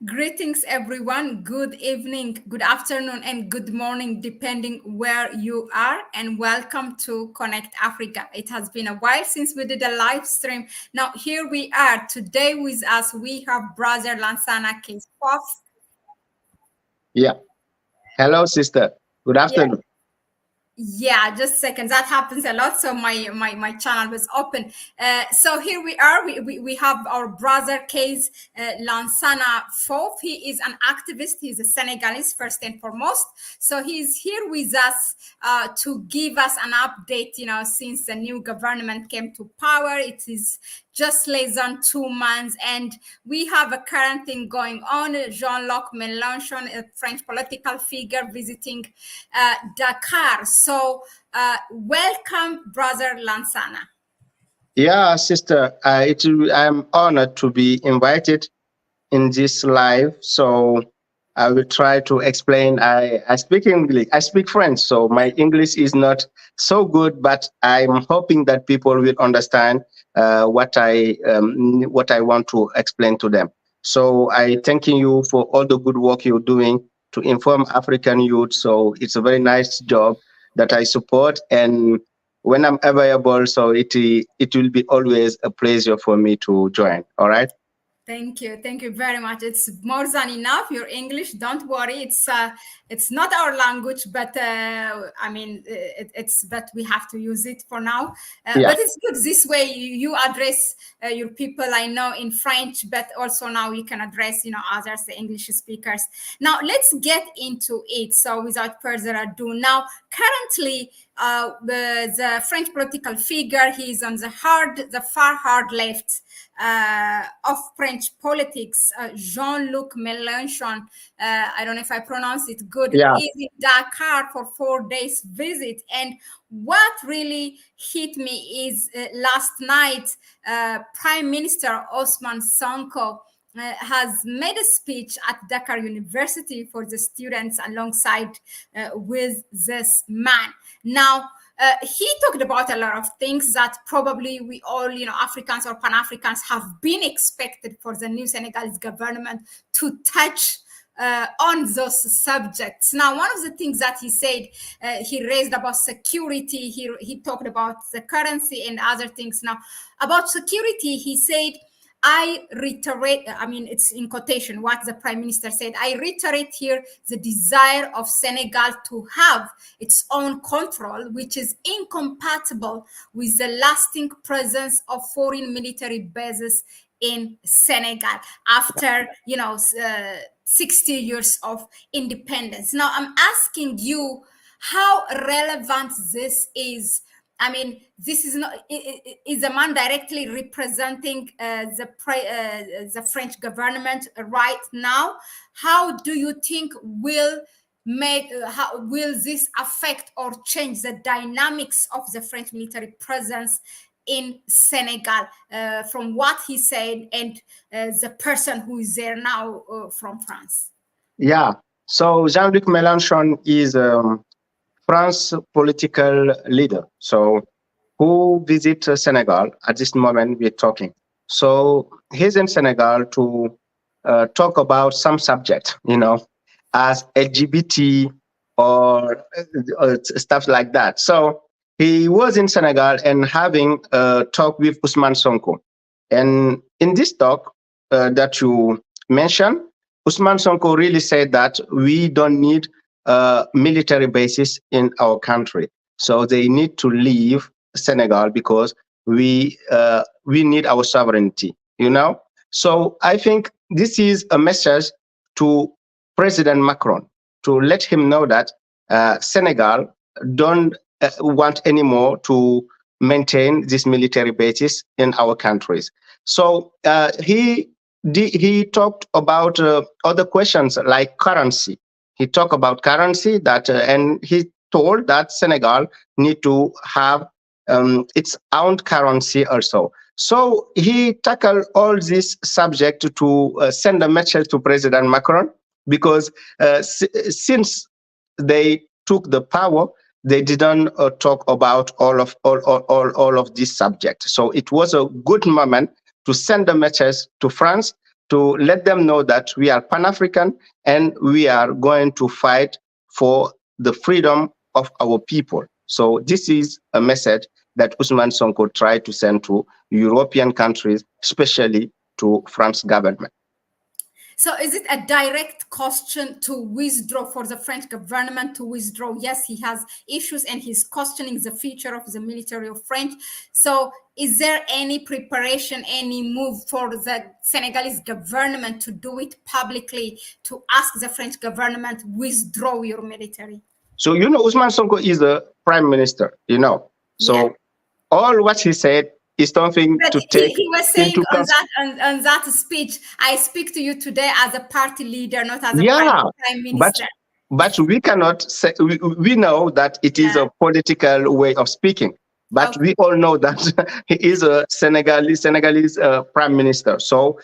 Greetings, everyone. Good evening, good afternoon, and good morning, depending where you are. And welcome to Connect Africa. It has been a while since we did a live stream. Now, here we are. Today with us, we have Brother Lansana Case. Yeah. Hello, sister. Good Yeah. afternoon. Yeah, just a second. That happens a lot. So my channel was open. So here we are. We have our brother case, Lansana Fof. He is an activist. He's a Senegalese first and foremost. So he's here with us to give us an update. You know, since the new government came to power, it is just less than 2 months, and we have a current thing going on. Jean-Luc Melenchon, a French political figure, visiting Dakar. So welcome, Brother Lansana. Yeah, sister. I'm honored to be invited in this live. So I will try to explain. I speak English. I speak French, so my English is not so good, but I'm hoping that people will understand what I want to explain to them. So I thanking you for all the good work you're doing to inform African youth. So it's a very nice job that I support, and when I'm available, so it will be always a pleasure for me to join. All right. Thank you very much. It's more than enough. Your English, don't worry. It's not our language, but I mean, but we have to use it for now. Yeah. But it's good this way. You address your people. I know in French, but also now you can address others, the English speakers. Now let's get into it. So without further ado, now currently the French political figure, he's on the far hard left of French politics, Jean-Luc Melenchon. I don't know if I pronounce it good. Yeah. Is in Dakar for 4 days visit. And what really hit me is last night, Prime Minister Ousmane Sonko has made a speech at Dakar University for the students alongside with this man. Now, he talked about a lot of things that probably we all, Africans or Pan-Africans have been expected for the new Senegalese government to touch on those subjects. Now, one of the things that he said, he raised about security, he talked about the currency and other things. Now, about security, he said, I reiterate, I mean, it's in quotation what the Prime Minister said. I reiterate here the desire of Senegal to have its own control, which is incompatible with the lasting presence of foreign military bases in Senegal after, 60 years of independence. Now, I'm asking you how relevant this is. I mean, this is not is a man directly representing the French government right now. How do you think how will this affect or change the dynamics of the French military presence in Senegal, from what he said and the person who is there now from France? Yeah. So Jean-Luc Mélenchon is France political leader. So who visits Senegal at this moment we're talking. So he's in Senegal to talk about some subject, as LGBT or stuff like that. So he was in Senegal and having a talk with Ousmane Sonko. And in this talk that you mentioned, Ousmane Sonko really said that we don't need military bases in our country. So they need to leave Senegal because we need our sovereignty, So I think this is a message to President Macron to let him know that Senegal don't want anymore to maintain these military bases in our countries. So he talked about other questions like currency. He talked about currency and he told that Senegal need to have its own currency also. So he tackled all this subject to send a message to President Macron, because since they took the power, they didn't talk about all of this subject. So it was a good moment to send a message to France to let them know that we are Pan-African and we are going to fight for the freedom of our people. So this is a message that Ousmane Sonko tried to send to European countries, especially to France government. So is it a direct question to withdraw, for the French government to withdraw? Yes, he has issues and he's questioning the future of the military of French. So is there any preparation, any move for the Senegalese government to do it publicly, to ask the French government withdraw your military? So, Ousmane Sonko is the prime minister, So all what he said is something to take. He was saying on that speech, I speak to you today as a party leader, not as a prime minister. But we cannot say, we know that it is a political way of speaking. But we all know that he is a Senegalese prime minister. So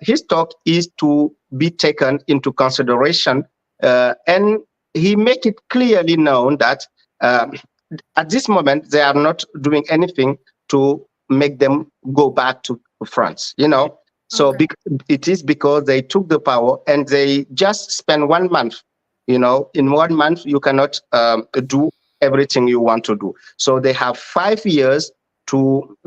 his talk is to be taken into consideration. And he make it clearly known that at this moment, they are not doing anything to make them go back to France, So it is because they took the power and they just spend 1 month. In 1 month, you cannot do everything you want to do. So they have 5 years to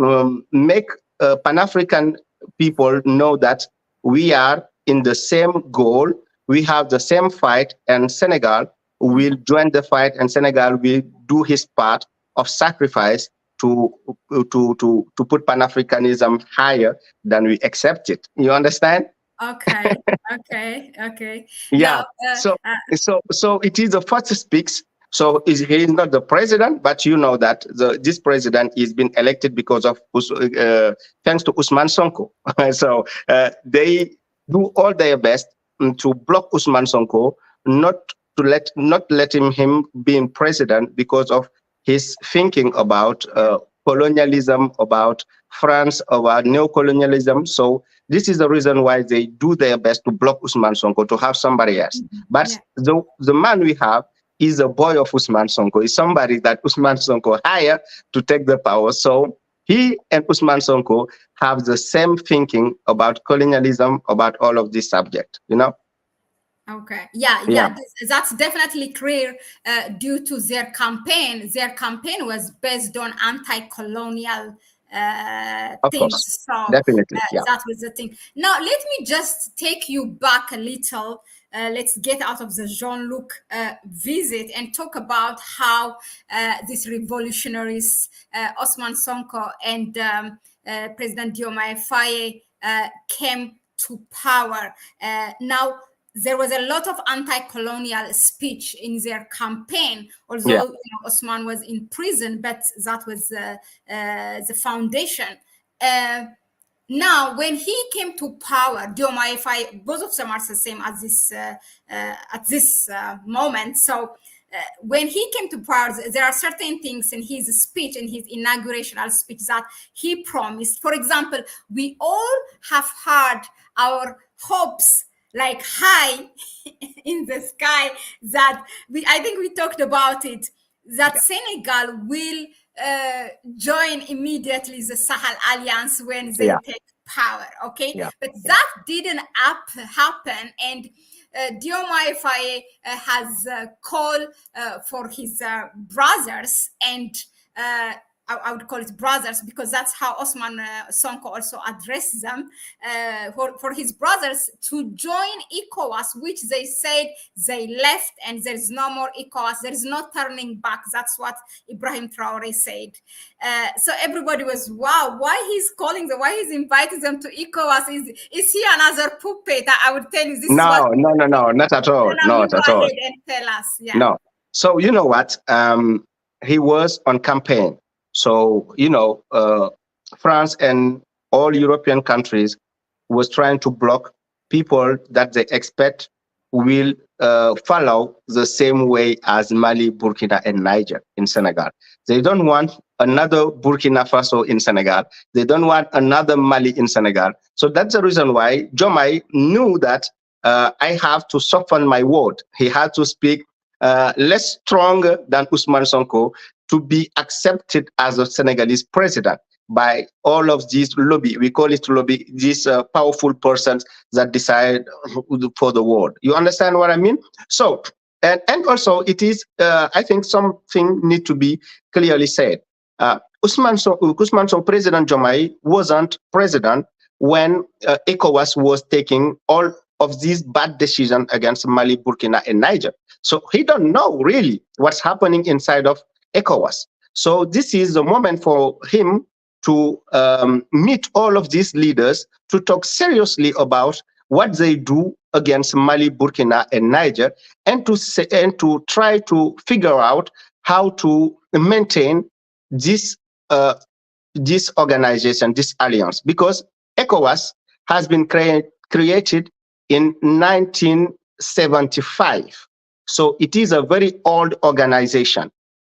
make Pan-African people know that we are in the same goal. We have the same fight, and Senegal will join the fight, and Senegal will do his part of sacrifice to put Pan-Africanism higher than we accept it. You understand? Okay. Yeah. So it is the first speaks. So he is not the president, but you know that this president is been elected because of thanks to Ousmane Sonko. So they do all their best to block Ousmane Sonko, not letting him being president because of his thinking about colonialism, about France, about neocolonialism. So this is the reason why they do their best to block Ousmane Sonko, to have somebody else. But the man we have is a boy of Ousmane Sonko, is somebody that Ousmane Sonko hired to take the power. So he and Ousmane Sonko have the same thinking about colonialism, about all of this subject, Okay. Yeah. That's definitely clear due to their campaign. Their campaign was based on anti-colonial things. So definitely, that was the thing. Now, let me just take you back a little. Let's get out of the Jean-Luc visit and talk about how these revolutionaries, Ousmane Sonko and President Diomaye Faye, came to power. Now, there was a lot of anti-colonial speech in their campaign, although Ousmane was in prison, but that was the foundation. Now, when he came to power, Diomaye Faye, both of them are the same at this moment. So when he came to power, there are certain things in his speech, in his inaugurational speech, that he promised. For example, we all have heard our hopes like high in the sky, that I think we talked about it, that Senegal will join immediately the Sahel Alliance when they take power, But that didn't happen, and Diomaye Faye has called for his brothers, and I would call it brothers because that's how Ousmane Sonko also addressed them, for his brothers to join ECOWAS, which they said they left and there's no more ECOWAS, there's no turning back. That's what Ibrahim Traore said. So everybody was, wow, why he's inviting them to ECOWAS? Is he another puppet? I would tell you this. No, not at all. Not at all. And tell us. No. So you know what? He was on campaign. So, France and all European countries was trying to block people that they expect will follow the same way as Mali, Burkina, and Niger in Senegal. They don't want another Burkina Faso in Senegal. They don't want another Mali in Senegal. So that's the reason why Diomaye knew that I have to soften my word. He had to speak less strong than Ousmane Sonko to be accepted as a Senegalese president by all of these lobby. We call it lobby, these powerful persons that decide for the world. You understand what I mean? So, and also it is, I think something need to be clearly said. Ousmane Sonko, President Diomaye wasn't president when ECOWAS was taking all of these bad decisions against Mali, Burkina, and Niger. So he don't know really what's happening inside of ECOWAS. So this is the moment for him to meet all of these leaders to talk seriously about what they do against Mali, Burkina, and Niger, and to try to figure out how to maintain this this organization, this alliance, because ECOWAS has been created in 1975. So it is a very old organization.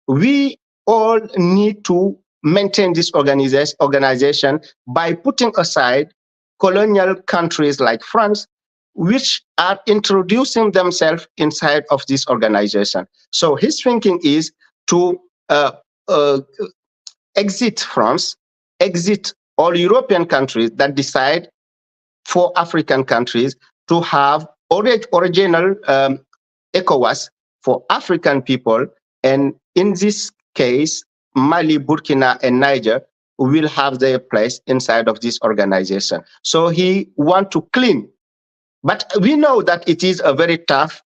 We all need to maintain this organization by putting aside colonial countries like France, which are introducing themselves inside of this organization. So his thinking is to exit France, exit all European countries that decide for African countries to have original ECOWAS for African people. And in this case, Mali, Burkina, and Niger will have their place inside of this organization. So he wants to clean. But we know that it is a very tough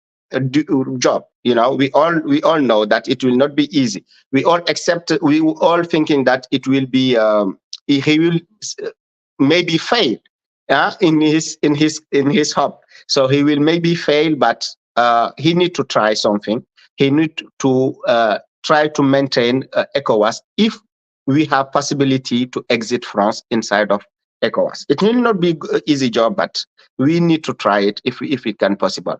job. You know, we all know that it will not be easy. We all thinking that it will be, he will maybe fail in his hope. So he will maybe fail, but he need to try something. He need to try to maintain ECOWAS if we have possibility to exit France inside of ECOWAS. It will not be an easy job, but we need to try it if it can possible.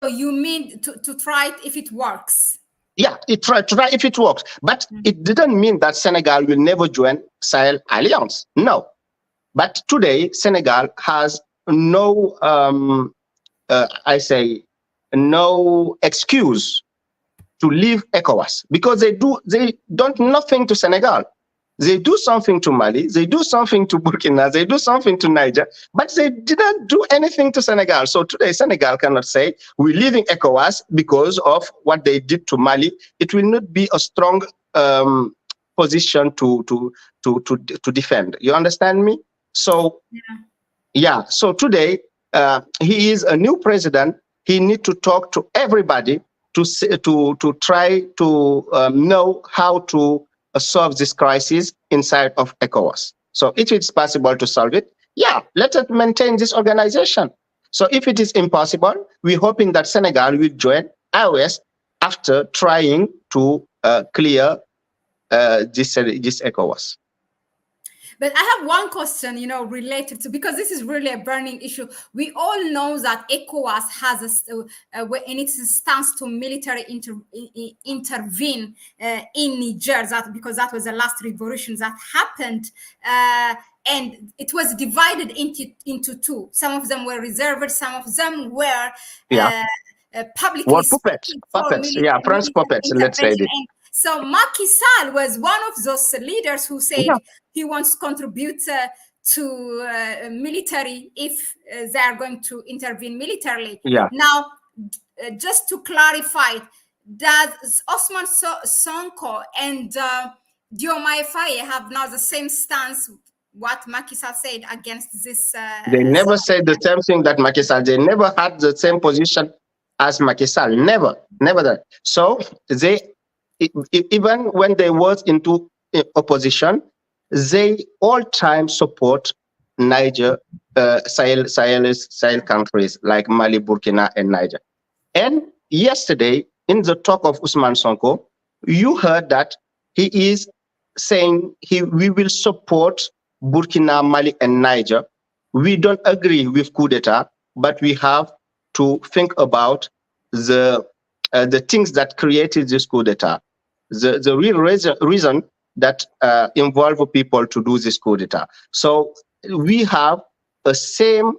So you mean to try it if it works? Yeah, try if it works. But it didn't mean that Senegal will never join Sahel Alliance. No. But today, Senegal has no, no excuse to leave ECOWAS, because they don't nothing to Senegal. They do something to Mali, they do something to Burkina, they do something to Niger, but they didn't do anything to Senegal. So today, Senegal cannot say we're leaving ECOWAS because of what they did to Mali. It will not be a strong position to defend. You understand me? So yeah. So today, he is a new president. He needs to talk to everybody to try to know how to solve this crisis inside of ECOWAS. So if it's possible to solve it, yeah, let us maintain this organization. So if it is impossible, we're hoping that Senegal will join IOS after trying to clear this ECOWAS. But I have one question, related to, because this is really a burning issue. We all know that ECOWAS has in its stance to military intervene in Niger, because that was the last revolution that happened. And it was divided into two. Some of them were reserved, some of them were publicly puppets. Yeah, French puppets, let's say this. So Macky Sall was one of those leaders who said he wants to contribute to military if they are going to intervene militarily. Yeah. Now, just to clarify, does Ousmane Sonko and Diomaye Faye have now the same stance what Macky Sall said against this? They never said the same thing that Macky Sall. They never had the same position as Macky Sall. Never that. So they, even when they was into opposition, they all time support Niger, Sahel countries like Mali, Burkina, and Niger. And yesterday, in the talk of Ousmane Sonko, you heard that he is saying we will support Burkina, Mali, and Niger. We don't agree with coup d'etat, but we have to think about the things that created this coup d'etat. The real reason that involve people to do this coup d'etat. So we have the same,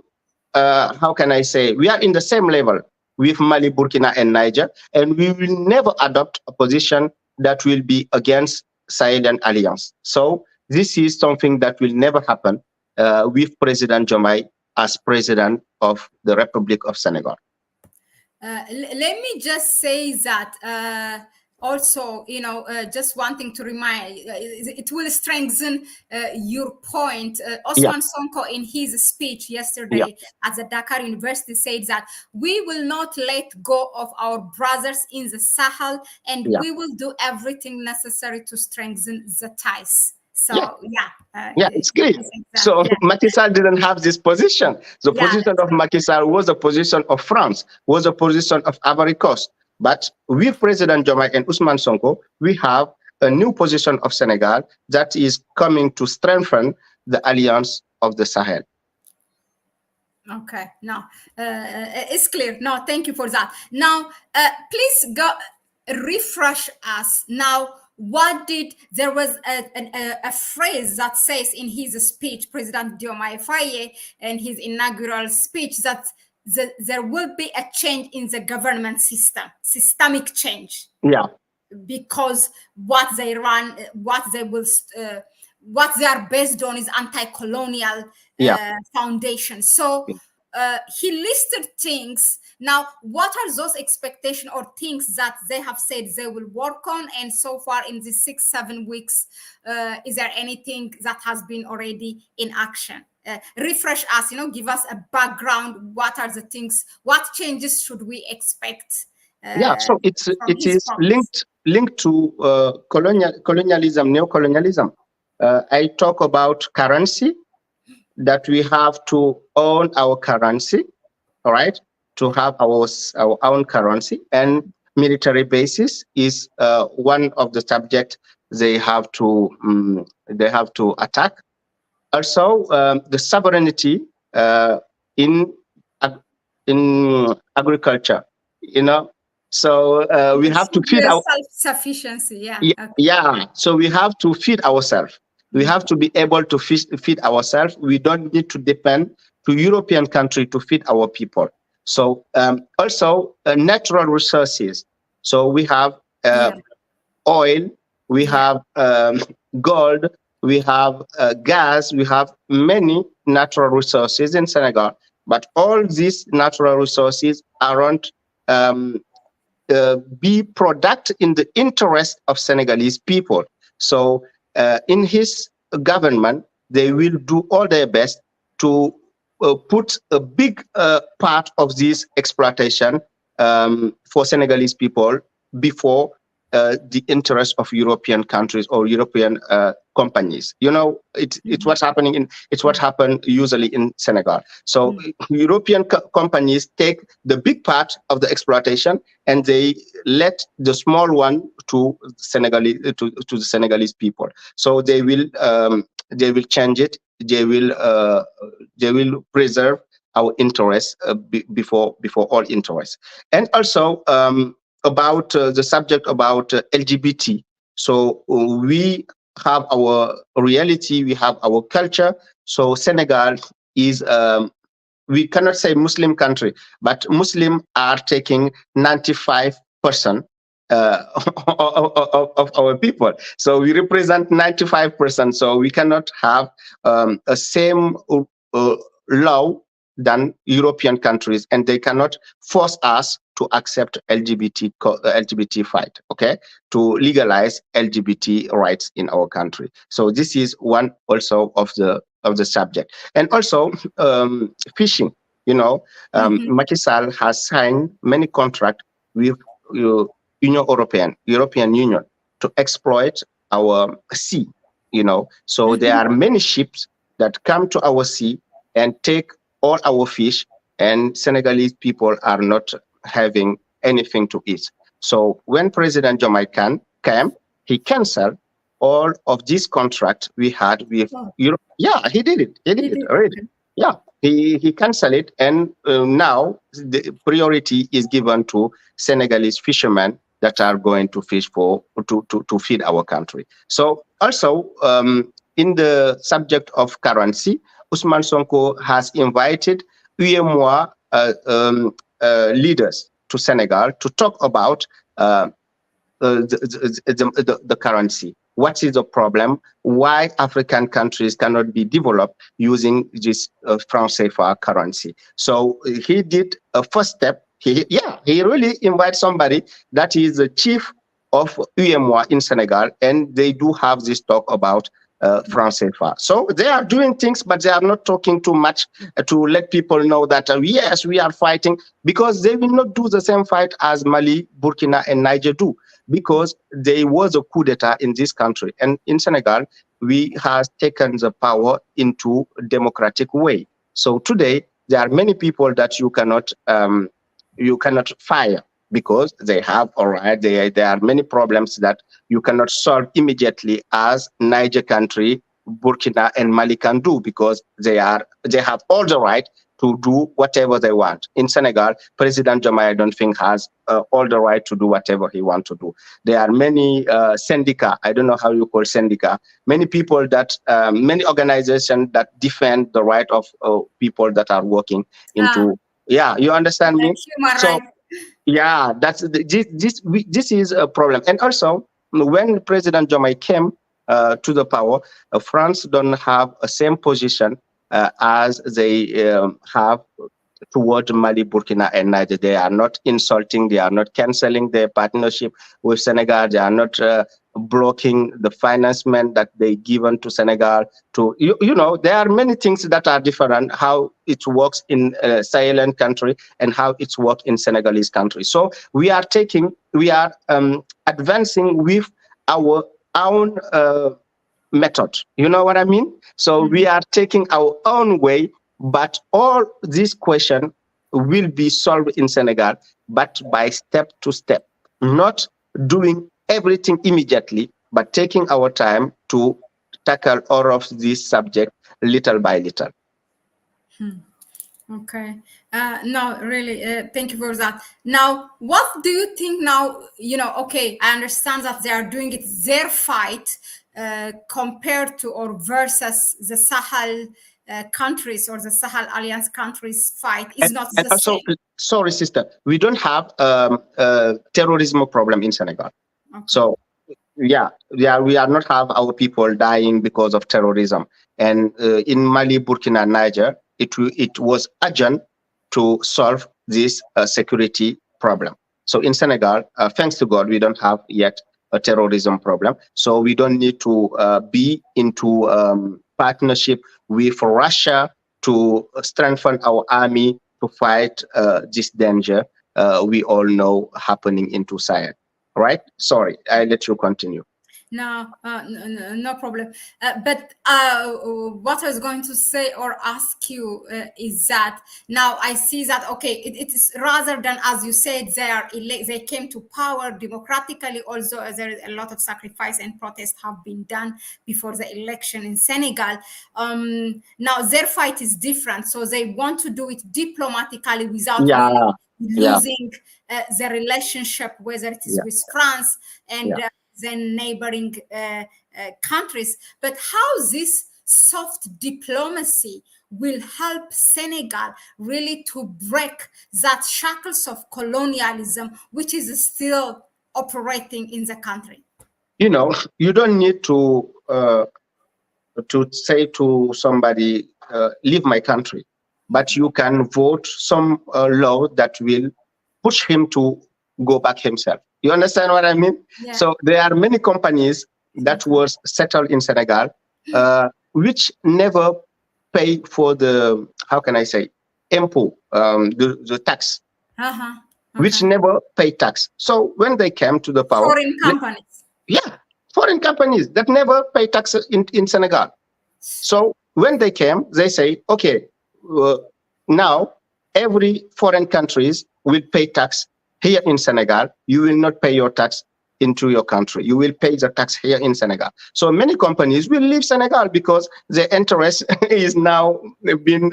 how can I say, we are in the same level. with Mali, Burkina, and Niger, and we will never adopt a position that will be against Sahelien Alliance. So this is something that will never happen with President Diomaye as president of the Republic of Senegal. Let me just say that also, just wanting to remind, it will strengthen your point. Osman Sonko, in his speech yesterday at the Dakar University, said that we will not let go of our brothers in the Sahel, and we will do everything necessary to strengthen the ties. So, it's clear. So Macky Sall didn't have this position. The position of Macky Sall was a position of France, was a position of Ivory Coast. But with President Diomaye and Ousmane Sonko, we have a new position of Senegal that is coming to strengthen the alliance of the Sahel. Okay, no, it's clear. No, thank you for that. Now, please refresh us now. There was a phrase that says in his speech, President Diomaye Faye, in his inaugural speech, that there will be a change in the government system, systemic change. Yeah. Because what they run, what they are based on is anti-colonial foundation. So he listed things. Now, what are those expectations or things that they have said they will work on? And so far in the 6-7 weeks, is there anything that has been already in action? Refresh us, give us a background. What are the things? What changes should we expect? So it is linked to colonialism, neocolonialism. I talk about currency, that we have to own our currency, all right, to have our own currency, and military bases is one of the subjects they have to attack. Also, the sovereignty in agriculture, so we have to feed our self-sufficiency. So we have to feed ourselves. We have to be able to feed ourselves. We don't need to depend to European country to feed our people. So also natural resources. So we have oil, we have gold, we have gas, we have many natural resources in Senegal. But all these natural resources aren't be product in the interest of Senegalese people. So in his government, they will do all their best to put a big part of this exploitation for Senegalese people before the interest of European countries or European companies. It's what's happening it's what happened usually in Senegal. So European companies take the big part of the exploitation and they let the small one to the Senegalese people. So they will change it. They will preserve our interests before all interests. And also about the subject about LGBT. So we have our reality, we have our culture. So Senegal is, we cannot say Muslim country, but Muslim are taking 95% of our people. So we represent 95%. So we cannot have a same law than European countries, and they cannot force us to accept LGBT fight, to legalize LGBT rights in our country. So this is one also of the subject. And also fishing, Macky Sall has signed many contracts with European Union to exploit our sea, So there are many ships that come to our sea and take all our fish, and Senegalese people are not having anything to eat. So when President Diomaye came, he canceled all of this contract we had with Europe. Yeah, he did it. He did it already. Yeah, he canceled it, and now the priority is given to Senegalese fishermen that are going to fish to feed our country. So also in the subject of currency, Ousmane Sonko has invited UEMOA leaders to Senegal to talk about the currency. What is the problem? Why African countries cannot be developed using this franc CFA currency? So he did a first step. He really invites somebody that is the chief of UMOA in Senegal, and they do have this talk about franc CFA. So they are doing things, but they are not talking too much to let people know that yes, we are fighting, because they will not do the same fight as Mali, Burkina, and Niger do, because there was a coup d'etat in this country. And in Senegal, we have taken the power into a democratic way. So today, there are many people that you cannot fire, because they have, all right, there are many problems that you cannot solve immediately as Niger country, Burkina, and Mali can do, because they have all the right to do whatever they want. In Senegal, President Diomaye, I don't think, has all the right to do whatever he wants to do. There are many syndica, I don't know how you call syndica, many people that, many organizations that defend the right of people that are working into, you understand me? So, yeah, this is a problem. And also, when President Diomaye came to the power, France don't have a same position as they have toward Mali, Burkina, and Niger. They are not insulting, they are not canceling their partnership with Senegal, they are not blocking the financement that they given to Senegal. To you know, there are many things that are different, how it works in Sahelan country and how it's worked in Senegalese country. So we are advancing with our own method. You know what I mean? So we are taking our own way, but all these questions will be solved in Senegal, but by step to step, not doing everything immediately, but taking our time to tackle all of these subjects little by little. Okay. No, really, thank you for that. Now, what do you think now, okay, I understand that they are doing it, their fight, compared to or versus the Sahel countries or the Sahel Alliance countries fight is not the also, same. Sorry, sister, we don't have terrorism problem in Senegal. Okay. So, we are not have our people dying because of terrorism. And in Mali, Burkina, Niger, it was urgent to solve this security problem. So in Senegal, thanks to God, we don't have yet a terrorism problem. So we don't need to be into partnership with Russia to strengthen our army to fight this danger we all know happening into Sahel. Right? Sorry, I let you continue. No, no problem. But what I was going to say or ask you is that now I see that, okay, it is rather than, as you said, they came to power democratically, although there is a lot of sacrifice and protest have been done before the election in Senegal. Now their fight is different. So they want to do it diplomatically without really losing the relationship, whether it is with France and then neighboring countries. But how this soft diplomacy will help Senegal really to break that shackles of colonialism, which is still operating in the country? You know, you don't need to say to somebody, leave my country, but you can vote some law that will push him to go back himself. You understand what I mean? Yeah. So there are many companies that was settled in Senegal, which never pay for the, how can I say, impôt, the tax, which never pay tax. So when they came to the power, foreign companies, foreign companies that never pay tax in Senegal. So when they came, they say, okay, now every foreign countries will pay tax here in Senegal. You will not pay your tax into your country. You will pay the tax here in Senegal. So many companies will leave Senegal because their interest is now being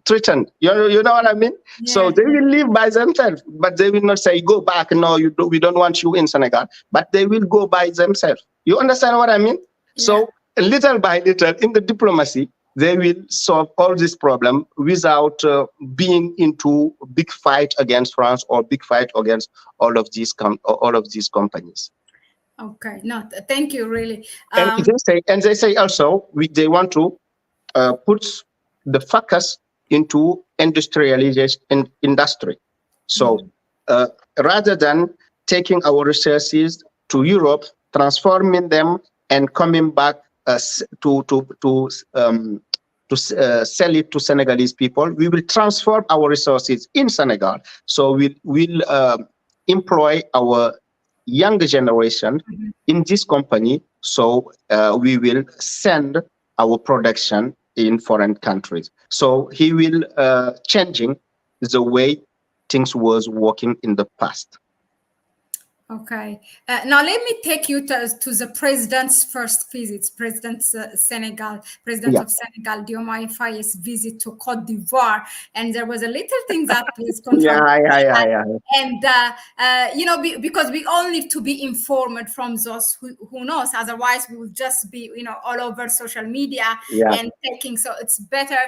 threatened. You know what I mean? Yeah. So they will leave by themselves, but they will not say, go back. No, we don't want you in Senegal, but they will go by themselves. You understand what I mean? Yeah. So little by little in the diplomacy, they will solve all this problem without being into big fight against France or big fight against all of these companies. Okay, no, thank you, really. And they say also they want to put the focus into industrialization and industry. So rather than taking our resources to Europe, transforming them and coming back to sell it to Senegalese people, we will transform our resources in Senegal. So we'll employ our younger generation in this company. So we will send our production in foreign countries. So he will changing the way things was working in the past. Okay. Now let me take you to the president's first visit, President of Senegal, Diomaye Faye's visit to Cote d'Ivoire, and there was a little thing that was controversial. And because we all need to be informed from those who knows, otherwise we will just be all over social media and taking. So it's better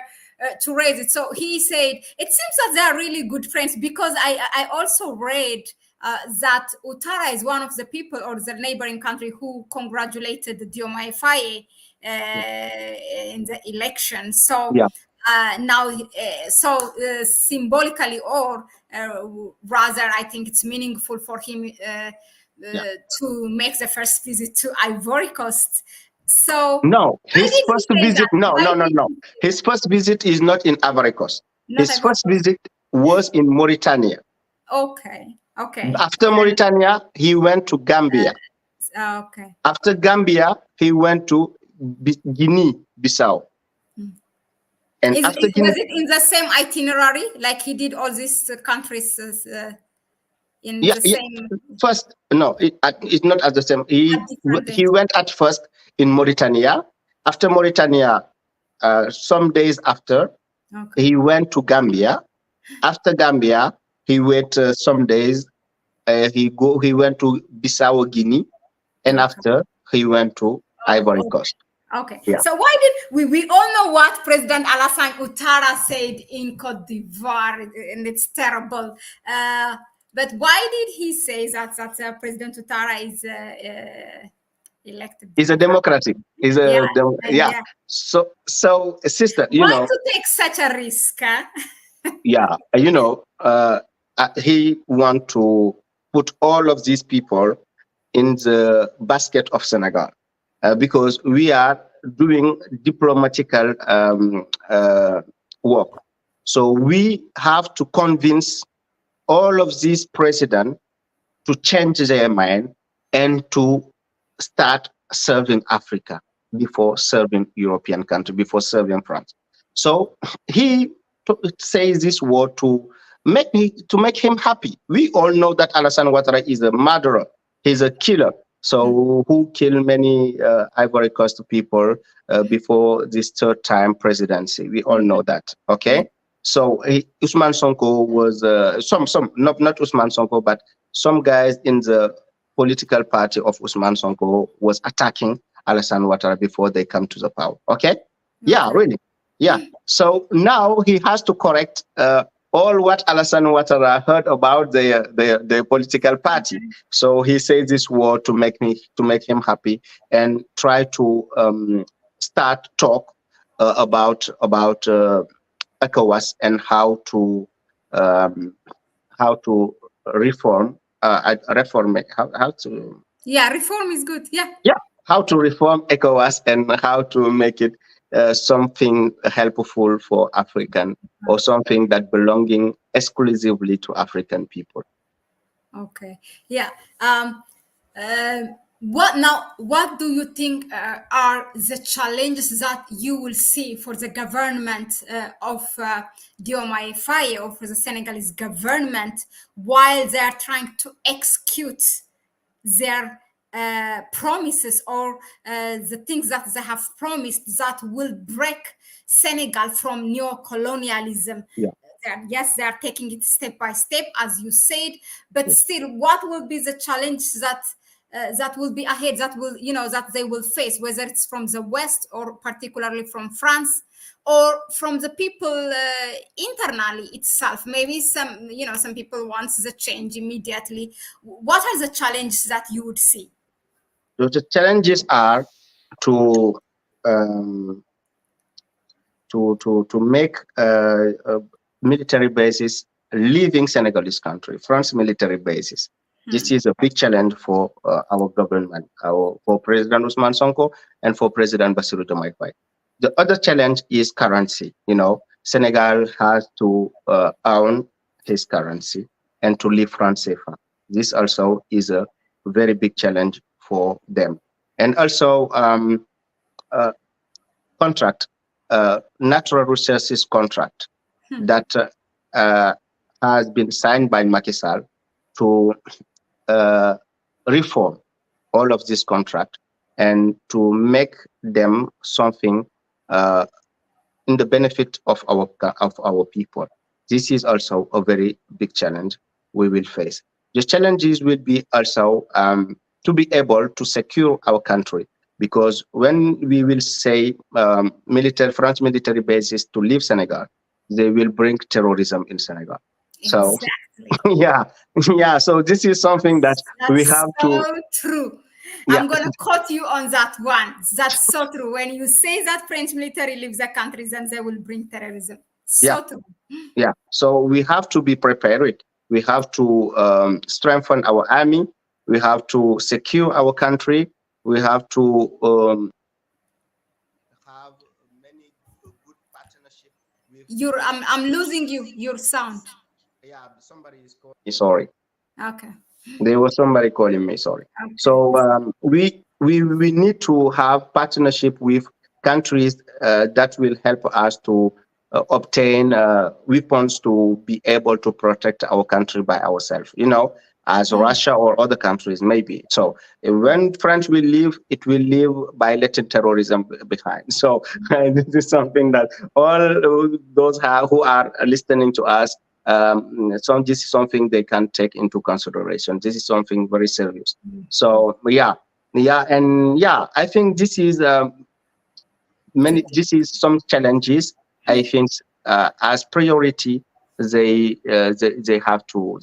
to raise it. So he said it seems that they are really good friends, because I also read that Ouattara is one of the people or the neighboring country who congratulated Diomaye Faye in the election. So now, symbolically, or rather, I think it's meaningful for him to make the first visit to Ivory Coast. So no, his first visit, no. His first visit is not in Ivory Coast. His first visit was in Mauritania. Okay. After Mauritania, he went to Gambia. Okay. After Gambia, he went to Guinea-Bissau. And was it in the same itinerary? Like he did all these countries in the same? First, no, it's not at the same. He went at first in Mauritania. After Mauritania, some days after, he went to Gambia. After Gambia, he wait some days. He went to Bissau, Guinea, and after he went to Ivory Coast. Okay. Yeah. So why did we all know what President Alassane Ouattara said in Cote d'Ivoire, and it's terrible. But why did he say that President Ouattara is elected? He's a democratic. So sister, why to take such a risk? He want to put all of these people in the basket of Senegal because we are doing diplomatical work. So we have to convince all of these presidents to change their mind and to start serving Africa before serving European country, before serving France. So he says this word to make him happy. We all know that Alassane Ouattara is a murderer. He's a killer. So who killed many Ivory Coast people before this third time presidency? We all know that. Okay. So Ousmane Sonko was not Ousmane Sonko, but some guys in the political party of Ousmane Sonko was attacking Alassane Ouattara before they come to the power. Okay. Yeah, really. Yeah. So now he has to correct all what Alassane Ouattara heard about their political party. So he says this word to make him happy and try to start talk about ECOWAS and how to reform reform is good. How to reform ECOWAS and how to make it something helpful for African or something that belonging exclusively to African people. Okay. Yeah. What do you think are the challenges that you will see for the government of Diomaye Faye or for the Senegalese government while they are trying to execute their promises or the things that they have promised that will break Senegal from neocolonialism? Yes, they are taking it step by step, as you said, but still, what will be the challenge that will be ahead, that will that they will face, whether it's from the West or particularly from France, or from the people internally itself? Maybe some, some people want the change immediately. What are the challenges that you would see? The challenges are to make military bases leaving Senegalese country, France military bases. This is a big challenge for our government, for President Ousmane Sonko and for President Bassirou Diomaye Faye. The other challenge is currency. Senegal has to own his currency and to leave France safer. This also is a very big challenge for them. And also contract, natural resources contract that has been signed by Macky Sall to reform all of this contract and to make them something in the benefit of our people. This is also a very big challenge we will face. The challenges will be also to be able to secure our country, because when we will say France military bases to leave Senegal, they will bring terrorism in Senegal. So yeah. So this is something that we have to. True. Yeah. I'm going to quote you on that one. That's so true. When you say that French military leaves the country, then they will bring terrorism. So true. Yeah. So we have to be prepared. We have to strengthen our army. We have to secure our country. We have to have many good partnership with. I'm losing you. Your sound. Yeah, somebody is calling me. Sorry. Okay. There was somebody calling me. Sorry. Okay. So we need to have partnership with countries that will help us to obtain weapons to be able to protect our country by ourselves. As Russia or other countries, maybe. So when France will leave, it will leave by letting terrorism behind. So this is something that all those who are listening to us, this is something they can take into consideration. This is something very serious. So I think this is this is some challenges. I think as priority, they have to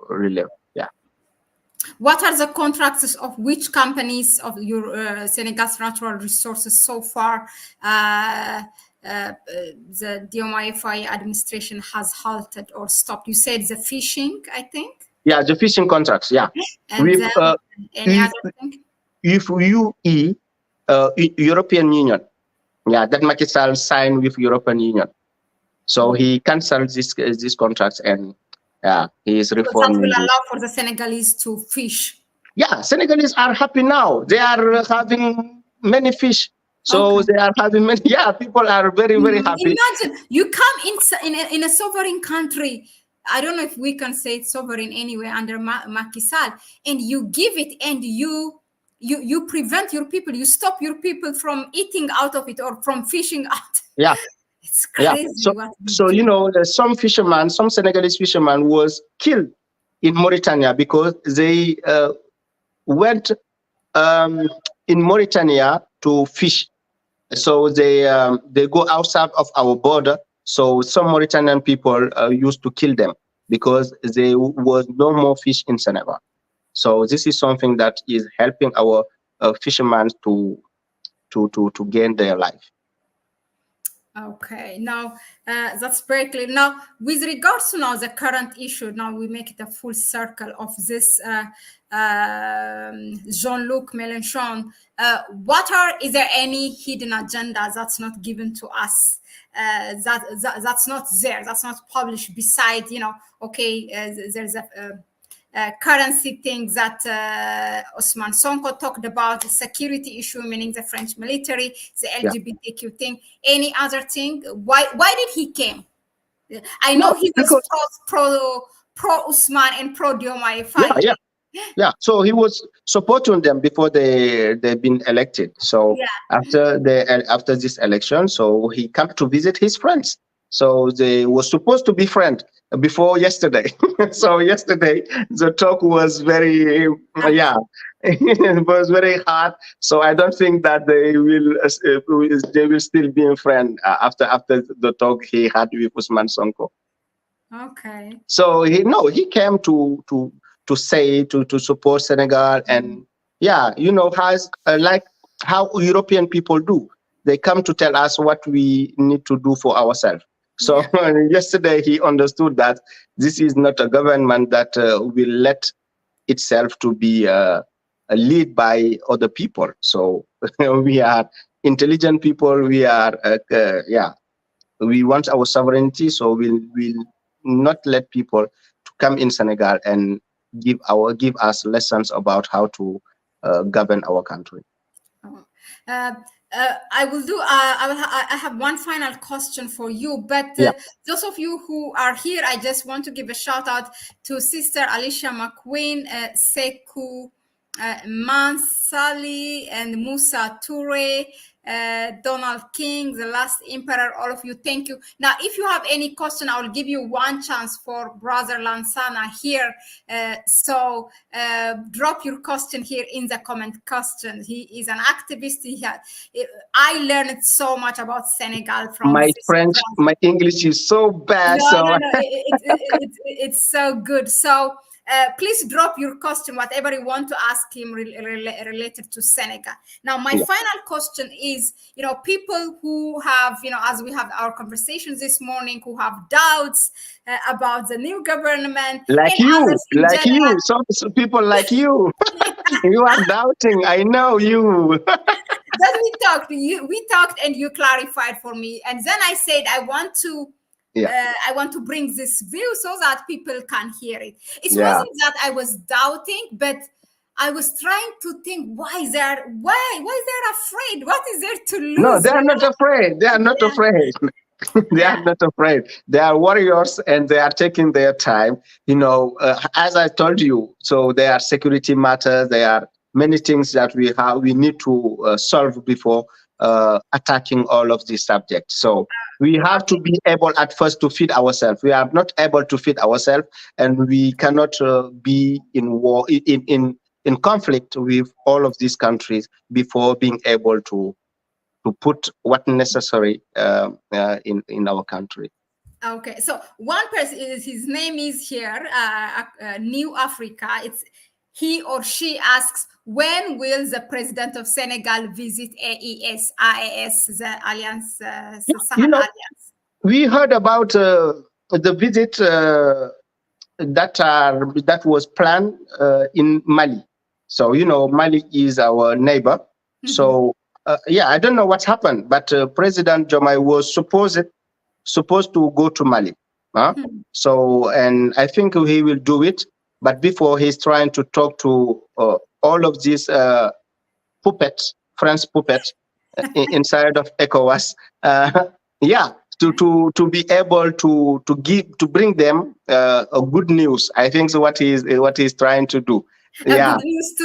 relive. Yeah. What are the contracts of which companies of your Senegal's natural resources so far? The Diomaye Faye administration has halted or stopped. You said the fishing, I think. Yeah, the fishing contracts. Yeah. And any other thing? If European Union, that Macky Sall signed with European Union. So he cancelled these contracts and he is reforming. That will allow for the Senegalese to fish. Yeah, Senegalese are happy now. They are having many fish. So they are having many. Yeah, people are very, very happy. Imagine you come in a sovereign country. I don't know if we can say it's sovereign anyway under Macky Sall, and you give it, and you prevent your people. You stop your people from eating out of it or from fishing out. Yeah. It's crazy. Yeah. So some fishermen, some Senegalese fishermen was killed in Mauritania because they went in Mauritania to fish. So they go outside of our border. So some Mauritanian people used to kill them because there was no more fish in Senegal. So this is something that is helping our fishermen to gain their life. Okay, now that's very clear. Now, with regards to the current issue, now we make it a full circle of this Jean-Luc Melenchon. Is there any hidden agenda that's not given to us? That's not there. That's not published. Besides, there's a currency thing that Ousmane Sonko talked about, the security issue, meaning the French military, the LGBTQ thing. Any other thing? Why did he came? I know he was pro Ousmane and pro Diomaye Faye. Yeah. So he was supporting them before they've been elected. So after this election, so he came to visit his friends. So they were supposed to be friends before yesterday. So yesterday the talk was very it was very hard. So I don't think that they will still be in friend after the talk he had with Usman Sonko. Okay. So he came to say to support Senegal, and yeah, has like how European people do. They come to tell us what we need to do for ourselves. So Yeah. yesterday he understood that this is not a government that will let itself to be a lead by other people. So we are intelligent people. We are we want our sovereignty, so we'll not let people to come in Senegal and give us lessons about how to govern our country. Oh. Uh, I will do. I have one final question for you, but Yeah, those of you who are here, I just want to give a shout out to Sister Alicia McQueen, Sekou Mansali, and Musa Toure, Donald King, the last emperor. All of you, thank you. Now, if you have any question, I will give you one chance for Brother Lansana here. So drop your question here in the comment question. He is an activist. I learned so much about Senegal from my this. French, my English is so bad. No, So no, no. It's so good. So please drop your question, whatever you want to ask him related to Senegal. Now, my yeah. final question is, people who have, as we have our conversations this morning, who have doubts about the new government Like and you, others in general. some people like you, you are doubting. I know you. That we talked and you clarified for me, and then I said Yeah, I want to bring this view so that people can hear it. It yeah. wasn't that I was doubting, but I was trying to think why they're afraid. What is there to No, lose? they are not afraid. They are not Yeah, afraid. They are yeah. not afraid. They are warriors, and they are taking their time. As I told you, so there are security matters. There are many things that we need to solve before attacking all of these subjects. So we have to Okay. be able at first to feed ourselves. We are not able to feed ourselves, and we cannot be in war in conflict with all of these countries before being able to put what necessary in our country. Okay, so one person is his name is here, New Africa. It's he or she asks, when will the president of Senegal visit AES, the Alliance, the You Sahel know, Alliance? we heard about the visit that was planned in Mali. So Mali is our neighbor. Mhm. So yeah, I don't know what happened, but President Jomai was supposed to go to Mali. Huh? So, and I think he will do it. But before, he's trying to talk to all of these puppets, French puppets inside of ECOWAS. Yeah, to be able to bring them a good news. I think so. What he's trying to do. A good Yeah, news to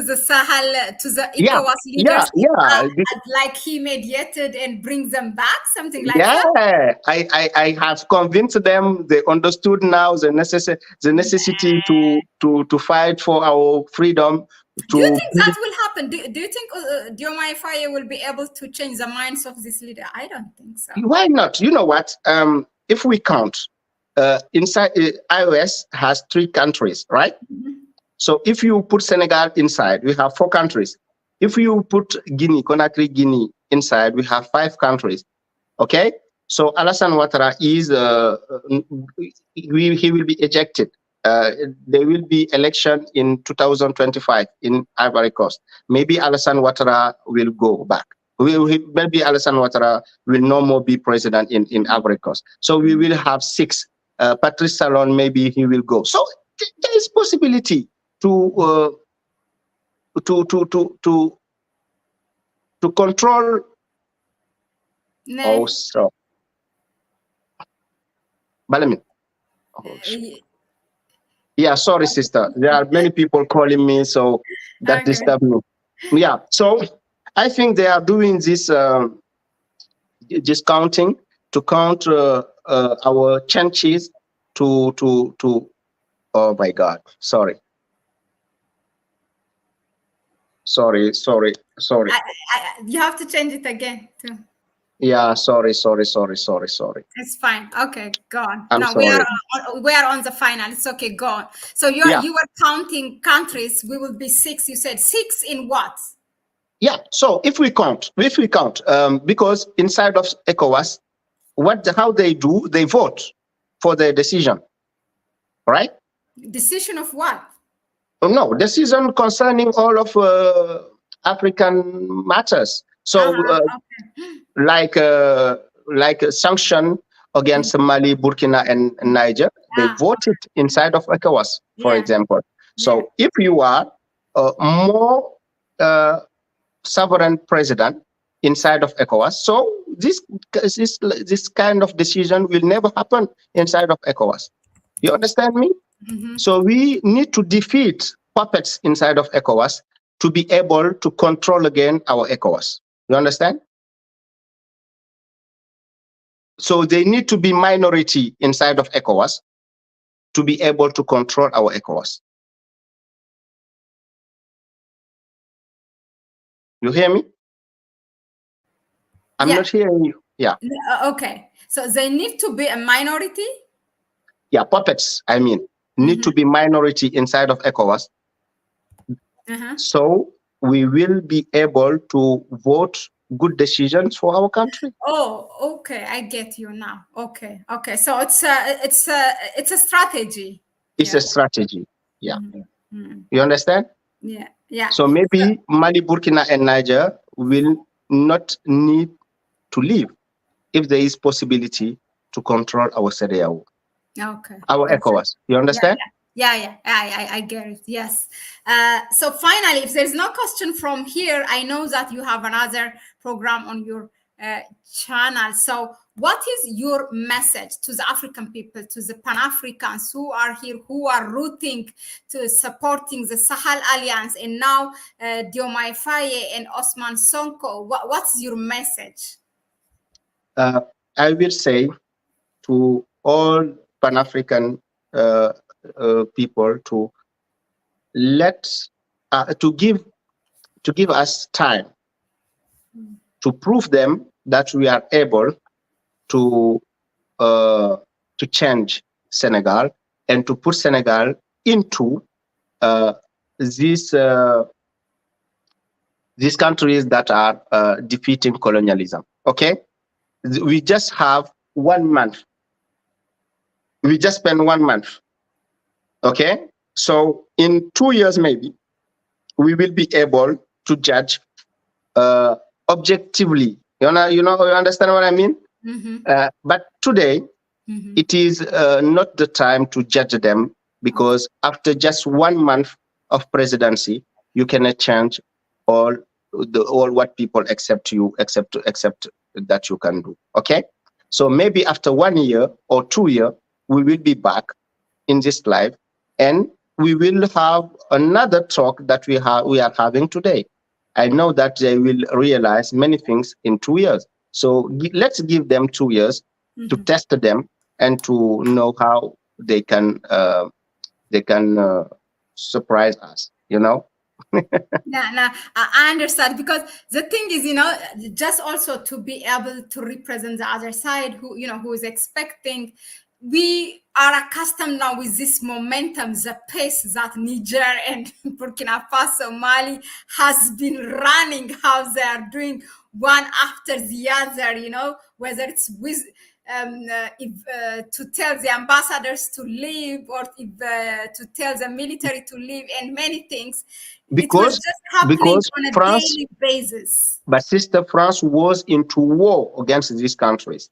the Sahel, to the yeah, ECOWAS yeah, leadership, yeah. like he mediated and brings them back, something like Yeah, that. I have convinced them. They understood now the necessity to fight for our freedom. Do you To think that will happen? Do you think Diomaye Faye will be able to change the minds of this leader? I don't think so. Why not? You know what? If we count, inside iOS has 3 countries, right? Mhm. So if you put Senegal inside, we have 4 countries. If you put Conakry, Guinea inside, we have 5 countries. Okay, so Alassane Ouattara he will be ejected. There will be election in 2025 in Ivory Coast. Maybe Alassane Ouattara will go back. Maybe Alassane Ouattara will no more be president in Ivory Coast. So we will have 6. Patrice Talon, maybe he will go. So there is possibility to to to to to to control. Nah. Also, Balamin. Oh, Uh, yeah, sorry, sister. There are many people calling me, so that okay. disturbs me. Yeah, so I think they are doing this discounting to count our chances to. Oh my God, sorry. Sorry. You have to change it again too. Yeah, sorry. It's fine. Okay, go on. I'm No, sorry. we are on the final. It's okay. Go on. So you were counting countries. We will be 6. You said 6 in what? Yeah. So if we count, because inside of ECOWAS, how they do, they vote for the decision, right? Decision of what? No, decision concerning all of African matters. So, like a sanction against Mali, Burkina, and Niger, they voted inside of ECOWAS, for example. So, if you are a more sovereign president inside of ECOWAS, so this kind of decision will never happen inside of ECOWAS. You understand me? So we need to defeat puppets inside of ECOWAS to be able to control again our ECOWAS. You understand? So they need to be minority inside of ECOWAS to be able to control our ECOWAS. You hear me? I'm not hearing you. Yeah. Okay. So they need to be a minority? Yeah, puppets, I mean, need to be minority inside of ECOWAS. So we will be able to vote good decisions for our country. Oh, okay, I get you now. Okay. So it's a strategy. It's a strategy. Yeah. You understand? Yeah. So maybe Mali, Burkina, and Niger will not need to leave if there is possibility to control our CEDEAO. Okay. Our ECOWAS. You understand? Yeah. I get it. Yes. So finally, if there's no question from here, I know that you have another program on your channel. So what is your message to the African people, to the Pan-Africans who are here, who are rooting to supporting the Sahel Alliance, and now Diomaye Faye and Ousmane Sonko? What's your message? I will say to all Pan-African people to give us time to prove them that we are able to change Senegal and to put Senegal into these countries that are defeating colonialism. Okay, we just have 1 month. We just spend 1 month. Okay, so in 2 years maybe we will be able to judge objectively. You understand what I mean? But today it is not the time to judge them, because after just 1 month of presidency, you cannot change all what people accept that you can do. Okay, so maybe after 1 year or 2 years, we will be back in this live, and we will have another talk that we are having today. I know that they will realize many things in 2 years. So let's give them 2 years to test them and to know how they can surprise us. Yeah, I understand, because the thing is, just also to be able to represent the other side, who is expecting. We are accustomed now with this momentum, the pace that Niger and Burkina Faso, Mali has been running, how they are doing one after the other, whether it's with to tell the ambassadors to leave, or to tell the military to leave, and many things. It was just happening on a daily basis. But sister, France was into war against these countries.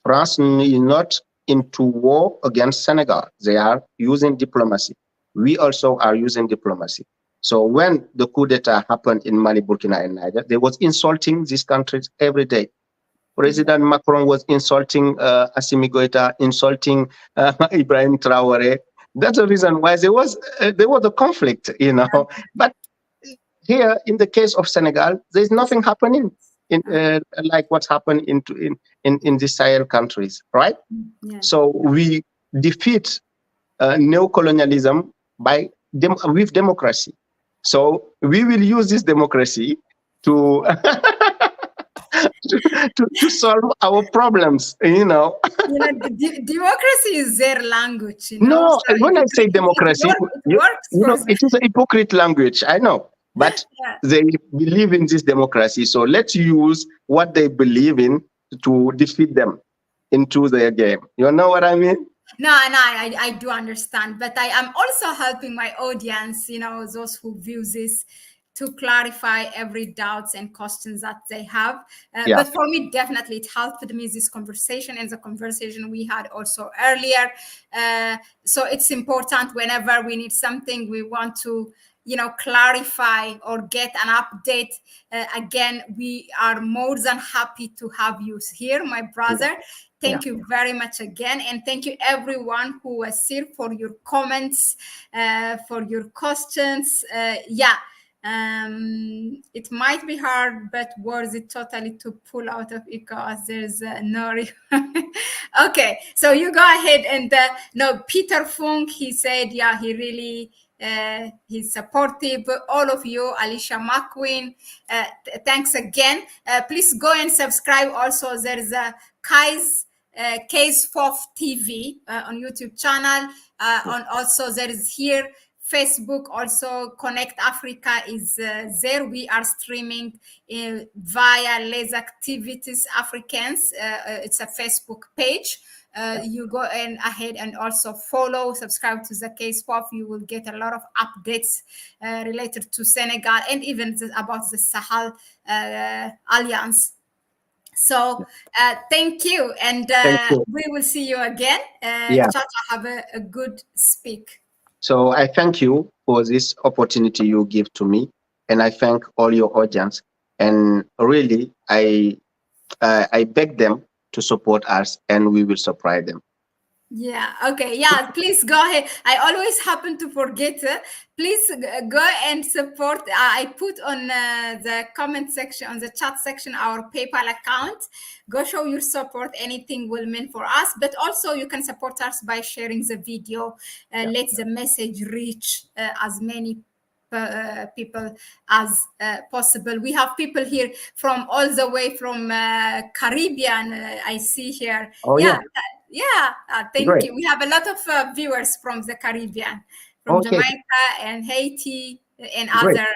France is not into war against Senegal. They are using diplomacy. We also are using diplomacy. So when the coup d'etat happened in Mali, Burkina, and Niger, they was insulting these countries every day. President Macron was insulting Assimi Goïta, insulting Ibrahim Traoré. That's the reason why there was a conflict, But here, in the case of Senegal, there is nothing happening like what's happened in the Sahel countries, right? So we defeat neocolonialism with democracy. So we will use this democracy to to solve our problems, You know, democracy is their language, you know. No, So when I say democracy, it works for them. it is a hypocrite language, I know, but Yeah. they believe in this democracy. So let's use what they believe in to defeat them into their game. You know what I mean? No, I do understand, but I am also helping my audience, you know, those who view this, to clarify every doubts and questions that they have. Yeah. But for me, definitely it helped me, this conversation and the conversation we had also earlier. So it's important whenever we need something, we want to, you know, clarify or get an update. Again, we are more than happy to have you here, my brother. Thank you very much again. And thank you everyone who was here for your comments, for your questions. It might be hard, but worth it totally to pull out of ECOWAS. There's no okay, so you go ahead and no, Peter Funk, he said, yeah, he really he's supportive. All of you, Alicia McQueen, thanks again. Please go and subscribe. Also, there is a Case FOF TV on YouTube channel. On also there is here Facebook, also Connect Africa is there. We are streaming via Les Activities Africains. It's a Facebook page. You go and ahead and also follow, subscribe to the Case FOF. You will get a lot of updates related to Senegal and even about the Sahel Alliance. So thank you, and we will see you again. Chacha, have a good speak. So I thank you for this opportunity you give to me, and I thank all your audience. And really, I beg them to support us, and we will surprise them. Yeah, okay. Yeah, please go ahead. I always happen to forget. Please go and support. I put on the comment section, on the chat section, our PayPal account. Go show your support. Anything will mean for us. But also you can support us by sharing the video. Let the message reach as many people as possible. We have people here from all the way from Caribbean. I see here. Oh, Thank Great. you. We have a lot of viewers from the Caribbean, from Jamaica and Haiti and other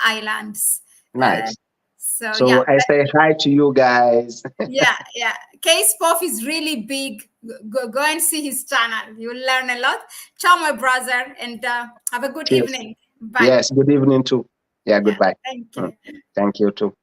islands. Nice. So I say hi to you guys. yeah. Case FOF is really big. Go and see his channel. You'll learn a lot. Ciao, my brother, and have a good evening. Bye. Yes, good evening too. Yeah, goodbye. Thank you. Thank you too.